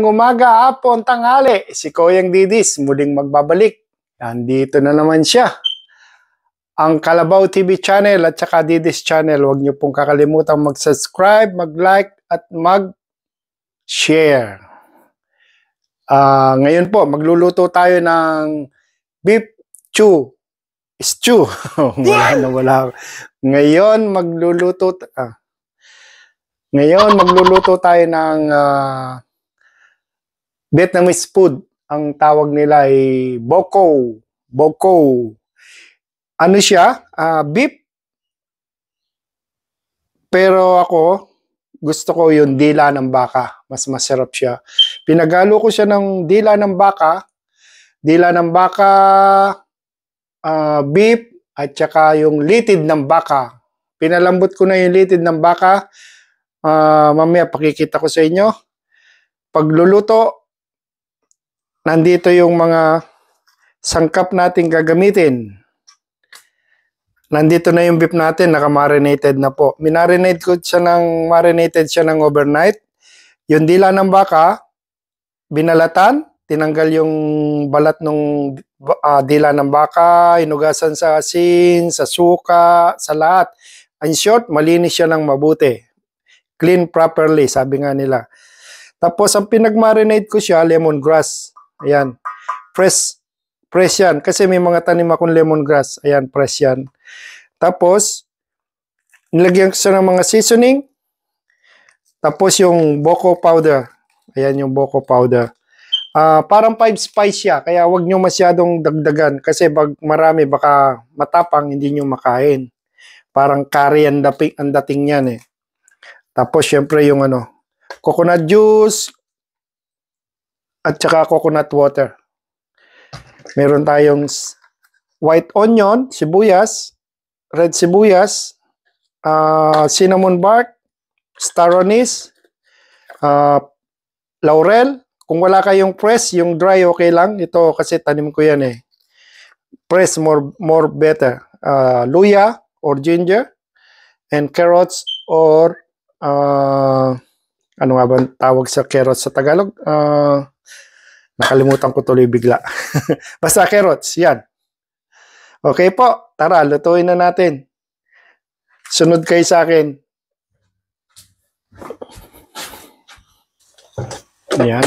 Umaga, hapon, tanghali, si Koyang Didis muling magbabalik. Nandito na naman siya. Ang Kalabaw TV channel at saka Didis channel. Huwag niyo pong kakalimutan mag-subscribe, mag-like at mag-share. Ngayon po, magluluto tayo ng beef stew. Wala. Ngayon magluluto tayo ng Vietnamese food. Ang tawag nila ay boko. Ano siya? Beef. Pero ako, gusto ko yung dila ng baka. Mas masarap siya. Pinagalo ko siya ng dila ng baka. Beef, at saka yung litid ng baka. Pinalambot ko na yung litid ng baka. Mamaya pakikita ko sa inyo. Pagluluto, nandito yung mga sangkap natin gagamitin. Nandito na yung beef natin, naka-marinated na po. Marinated siya ng overnight. Yung dila ng baka, binalatan, tinanggal yung balat ng dila ng baka, inugasan sa asin, sa suka, sa lahat. In short, malinis siya ng mabuti. Clean properly, sabi nga nila. Tapos, ang pinag-marinate ko siya, lemongrass. Ayan. Fresh yan. Kasi may mga tanim akong lemongrass. Ayan, fresh yan. Tapos, nilagyan ko siya ng mga seasoning. Tapos, yung boko powder. Ayan yung boko powder. Parang 5 spice siya. Kaya wag nyo masyadong dagdagan. Kasi pag marami, baka matapang, hindi nyo makain. Parang curry ang dating yan eh. Tapos, syempre yung coconut juice at saka coconut water. Meron tayong white onion, sibuyas, red sibuyas, cinnamon bark, star anise, laurel. Kung wala kayong press, yung dry okay lang. Ito kasi tanim ko yan eh. Press more better. Luya or ginger and carrots or ano nga ba tawag sa carrots sa Tagalog? Nakalimutan ko tuloy bigla. Basta carrots, yan. Okay po, tara, lutuin na natin. Sunod kayo sa akin. Yan.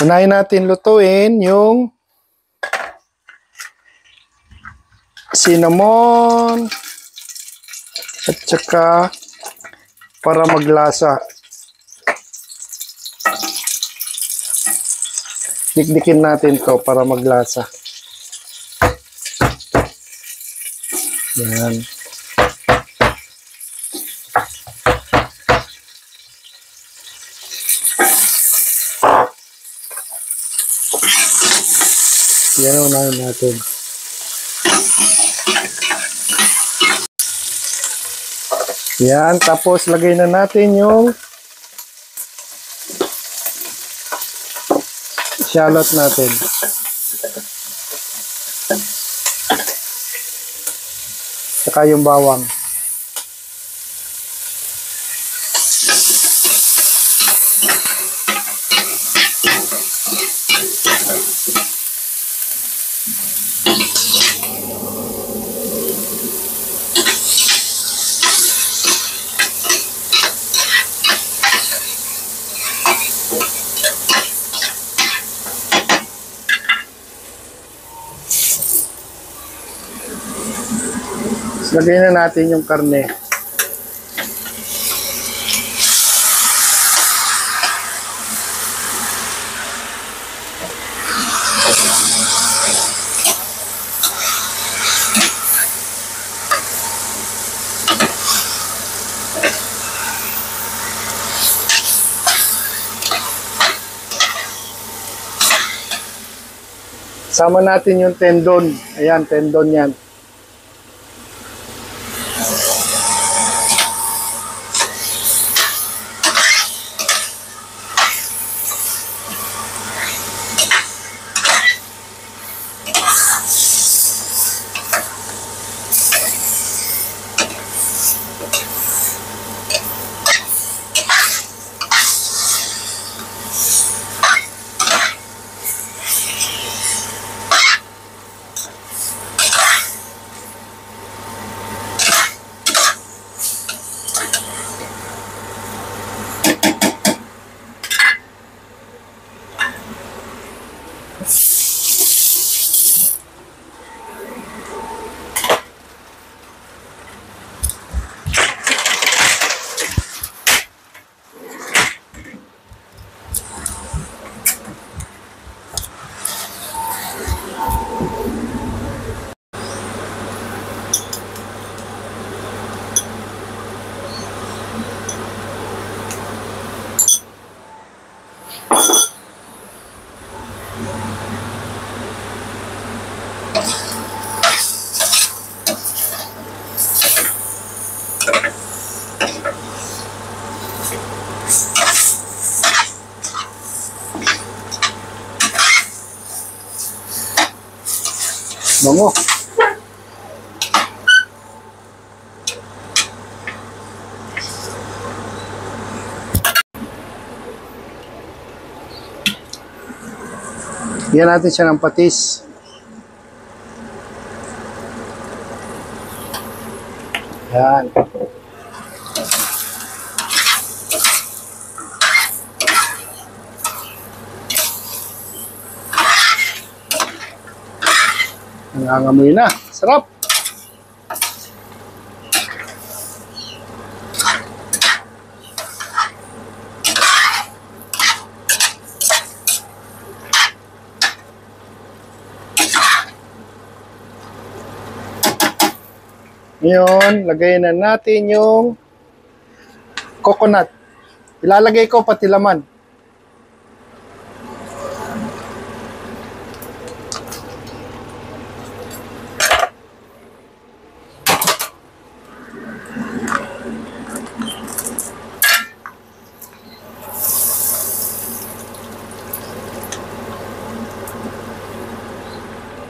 Unahin natin lutuin yung cinnamon at saka para maglasa. Dikdikin natin to para maglasa. Yan. Yan, unahin natin. Yan, tapos lagay na natin yung shallot natin. Saka yung bawang. Lagay na natin yung karne. Sama natin yung tendon. Ayan, tendon yan. Bango. Bigyan natin siya ng patis. Yan. Nangangamoy na. Sarap. Ngayon, lagay na natin yung coconut. Ilalagay ko pati laman.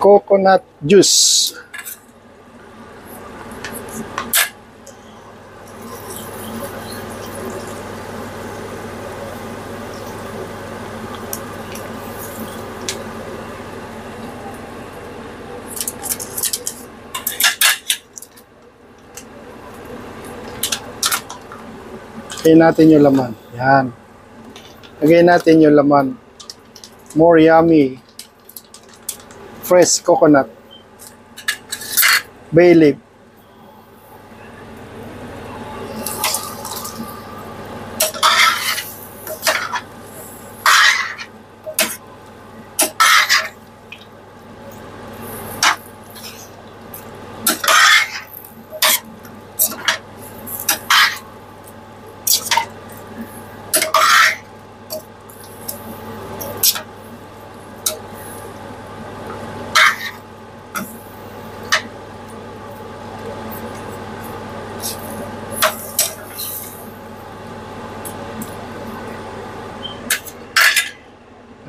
Coconut juice. Lagay natin yung laman. Yan. Lagay natin yung laman. More yummy. Fresh coconut. Bay leaf.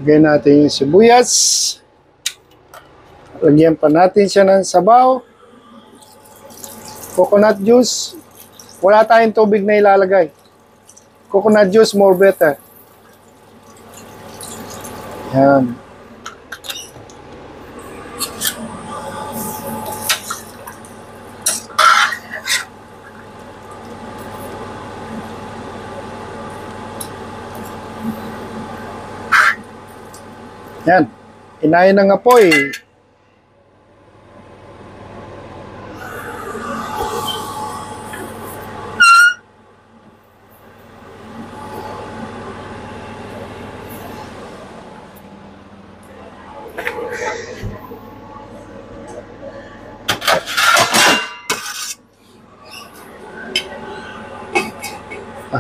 Lagyan natin yung sibuyas. Lagyan pa natin siya ng sabaw. Coconut juice. Wala tayong tubig na ilalagay. Coconut juice, more better. Yan. Yan. Inayin ng apoy.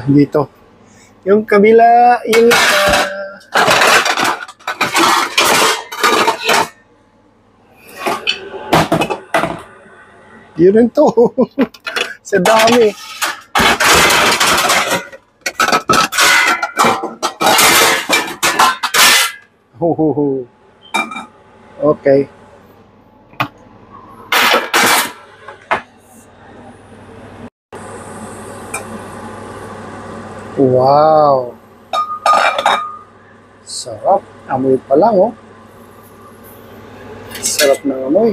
Dito. Yung kabila, yung yun rin to. Sa dami. Okay. Wow. Sarap. Amoy pa lang, oh. Sarap ng amoy.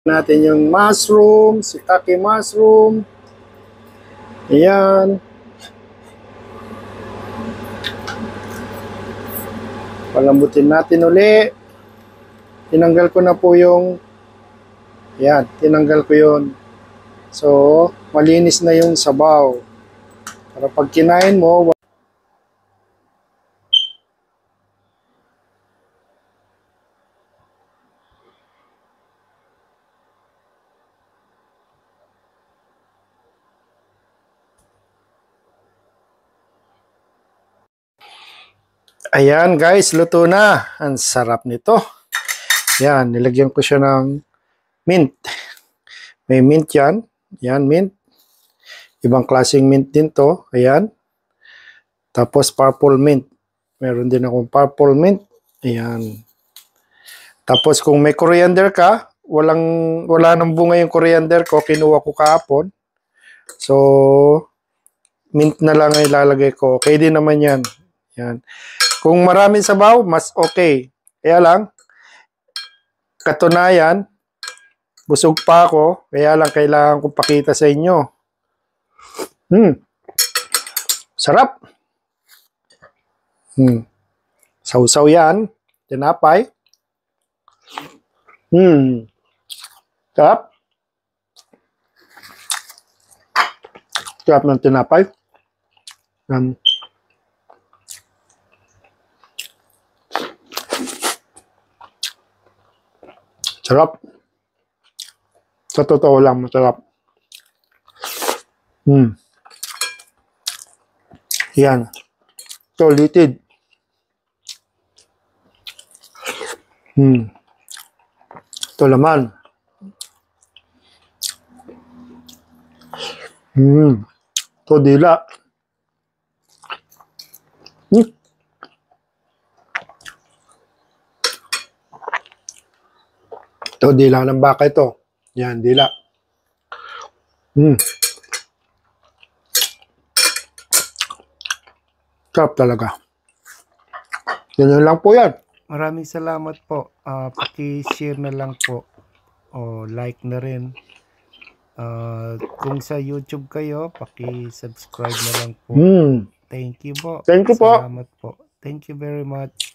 Natin yung mushroom, shiitake mushroom. Ayan. Palambutin natin uli. Tinanggal ko na po yung ayan, tinanggal ko yun. So, malinis na yung sabaw. Para pag kinain mo, Ayan guys, luto na. Ang sarap nito. Yan, nilagyan ko siya ng mint. May mint yan. Yan, mint. Ibang klaseng mint din to. Ayan. Tapos purple mint. Meron din akong purple mint. Ayan. Tapos kung may coriander ka, wala nang bunga yung coriander ko, kinuha ko kahapon. So, mint na lang ay ilalagay ko. Okay din naman yan. Yan. Kung maraming sabaw, mas okay. Kaya lang, katunayan, busog pa ako, kaya lang kailangan kong pakita sa inyo. Sarap. Sausaw yan. Tinapay. Sarap. Sarap ng tinapay. Sarap. Sa totoo lang, masarap. Yan. Solid. Ito laman. Ito dila. Ito dila ng baka ito. Yan, dila. Sarap talaga. Yan lang po yan. Maraming salamat po. Paki-share na lang po. O like na rin. Kung sa YouTube kayo, paki-subscribe na lang po. Thank you po. Thank you po. Salamat po. Thank you very much.